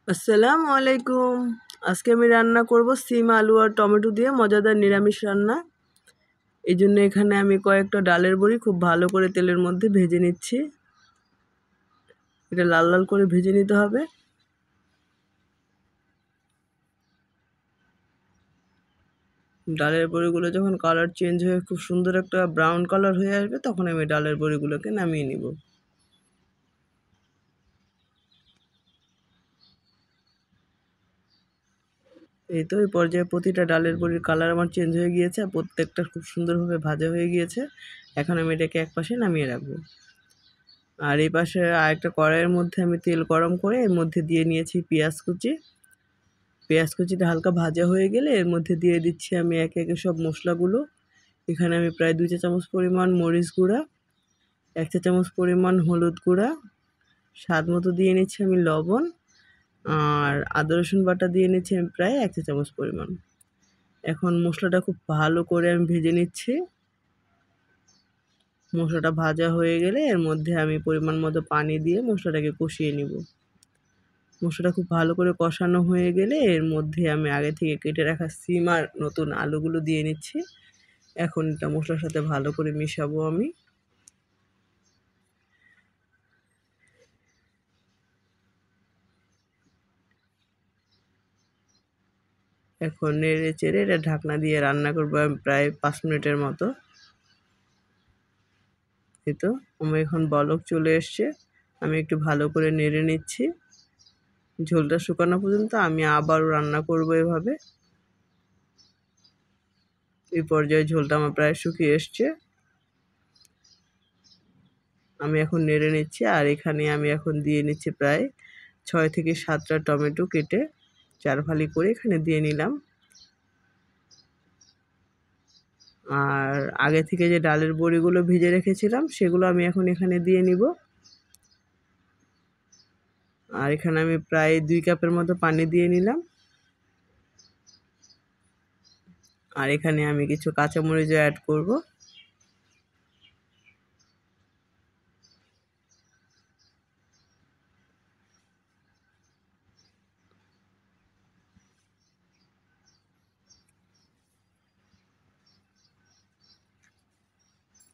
আসসালামু আলাইকুম। আজকে আমি রান্না করব সিম আলু আর টমেটো দিয়ে মজাদার নিরামিষ রান্না। এই জন্য এখানে আমি কয়েকটা ডালের বড়ি খুব ভালো করে তেলের মধ্যে ভেজে নিচ্ছি। এটা লাল লাল করে ভেজে নিতে হবে। ডালের বড়িগুলো যখন কালার চেঞ্জ হয়ে খুব সুন্দর একটা ব্রাউন কালার হয়ে আসবে, তখন আমি ডালের বড়িগুলোকে নামিয়ে নিব। এই তো এই পর্যায়ে প্রতিটা ডালের বড়ির কালার আমার চেঞ্জ হয়ে গিয়েছে, আর প্রত্যেকটা খুব সুন্দরভাবে ভাজা হয়ে গিয়েছে। এখন আমি এটাকে একপাশে নামিয়ে রাখবো। আর এই পাশে আরেকটা কড়াইয়ের মধ্যে আমি তেল গরম করে এর মধ্যে দিয়ে নিয়েছি পেঁয়াজ কুচি। পেঁয়াজ কুচিটা হালকা ভাজা হয়ে গেলে এর মধ্যে দিয়ে দিচ্ছি আমি একে একে সব মশলাগুলো। এখানে আমি প্রায় 2 চা চামচ পরিমাণ মরিচ গুঁড়া, 1 চা চামচ পরিমাণ হলুদ গুঁড়া, স্বাদ মতো দিয়ে নিচ্ছি আমি লবণ, আর আদা রসুন বাটা দিয়ে নিচ্ছি আমি প্রায় 1 চা চামচ পরিমাণ। এখন মশলাটা খুব ভালো করে আমি ভেজে নিচ্ছি। মশলাটা ভাজা হয়ে গেলে এর মধ্যে আমি পরিমাণ মতো পানি দিয়ে মশলাটাকে কষিয়ে নিব। মশলাটা খুব ভালো করে কষানো হয়ে গেলে এর মধ্যে আমি আগে থেকে কেটে রাখা সিম আর নতুন আলুগুলো দিয়ে নিচ্ছি। এখন এটা মশলার সাথে ভালো করে মিশাবো আমি। এখন নেড়ে চেড়ে এটা ঢাকনা দিয়ে রান্না করবো আমি প্রায় 5 মিনিটের মতো। এই তো আমার এখন বলক চলে এসছে। আমি একটু ভালো করে নেড়ে নিচ্ছি। ঝোলটা শুকানো পর্যন্ত আমি আবারও রান্না করব এভাবে। এই পর্যায়ে ঝোলটা আমার প্রায় শুকিয়ে এসছে। আমি এখন নেড়ে নিচ্ছি, আর এখানে আমি এখন দিয়ে নিচ্ছি প্রায় 6 থেকে 7টা টমেটো কেটে 4 ফালি করে এখানে দিয়ে নিলাম। আর আগে থেকে যে ডালের বড়িগুলো ভেজে রেখেছিলাম সেগুলো আমি এখন এখানে দিয়ে নিব। আর এখানে আমি প্রায় 2 কাপের মতো পানি দিয়ে নিলাম। আর এখানে আমি কিছু কাঁচামরিচও অ্যাড করব।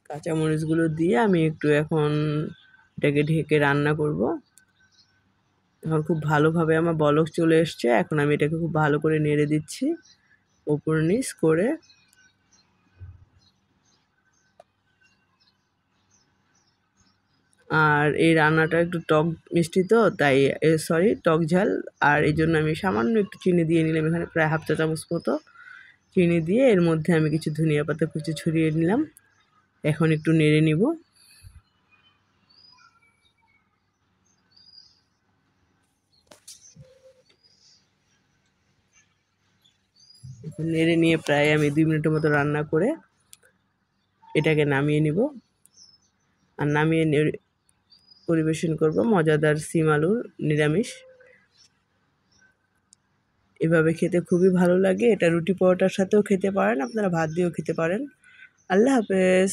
কাঁচামরিচগুলো দিয়ে আমি একটু এখন এটাকে ঢেকে রান্না করব। এখন খুব ভালোভাবে আমার বলক চলে এসছে। এখন আমি এটাকে খুব ভালো করে নেড়ে দিচ্ছি উপর নিচ করে। আর এই রান্নাটা একটু টক মিষ্টি, তো তাই সরি টক ঝাল, আর এই জন্য আমি সামান্য একটু চিনি দিয়ে নিলাম। এখানে প্রায় 1/2 চা চামচ মতো চিনি দিয়ে এর মধ্যে আমি কিছু ধনিয়া পাতা কুচি ছড়িয়ে নিলাম। এখন একটু নেড়ে নিব। নেড়ে নিয়ে প্রায় আমি 2 মিনিটের মতো রান্না করে এটাকে নামিয়ে নিব। আর নামিয়ে পরিবেশন করব মজাদার সিম আলুর নিরামিষ। এভাবে খেতে খুবই ভালো লাগে। এটা রুটি পরোটার সাথেও খেতে পারেন, আপনারা ভাত দিয়েও খেতে পারেন। আল্লাহ হাফেজ।